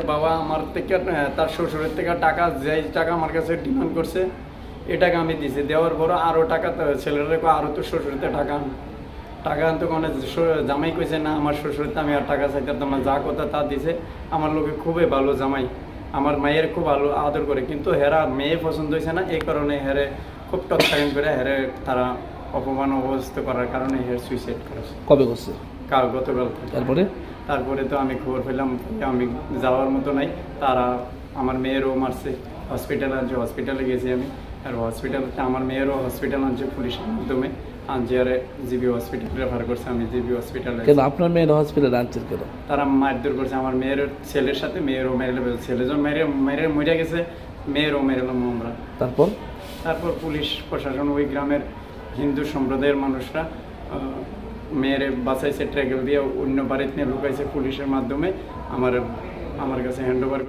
মেয়ের বাবা আমার থেকে তার শ্বশুরের থেকে টাকা যেই টাকা আমার কাছে ডিমান্ড করছে এই টাকা আমি দিয়েছি, দেওয়ার পরও আরও টাকা ছেলেরা আরও তো শ্বশুরতে টাকা আনতে কোনো জামাই কইছে না আমার শ্বশুরতে আমি আর টাকা চাইতাম না, যা কথা তা দিছে। আমার লোকে খুবই ভালো জামাই, আমার মায়ের খুব ভালো আদর করে, কিন্তু হেরা মেয়ে পছন্দ হয়েছে না, এই কারণে হেরে খুব টকটাইম করে হেরে তারা অপমান অবস্থা করার কারণে হের সুইসাইড করেছে। কবে করছে? গতকাল। তারপরে তো আমি খবর পেলাম, আমি যাওয়ার মতো নাই, তারা আমার মেয়েরও মারছে, হসপিটালে গেছি আমি, আর হসপিটালতে আমার মেয়েরও হসপিটাল আনছে পুলিশের মাধ্যমে, আনজিয়ারে জিবি হসপিটাল রেফার করছে, আমি জিবি হসপিটালে। কেন আপনার মেয়ের হসপিটালে আনছেন কেন? তারা মারধর করছে আমার মেয়ের ছেলের সাথে, মেয়েরও মেরে ছেলে যখন মেরে মরে গেছে, মেয়েরও মেরেলাম আমরা। তারপর পুলিশ প্রশাসন, ওই গ্রামের হিন্দু সম্প্রদায়ের মানুষরা মেয়েরে বাঁচাইছে, ট্র্যাকেল দিয়ে অন্য বাড়িতে নিয়ে লুকাইছে, পুলিশের মাধ্যমে আমার কাছে হ্যান্ড ওভার।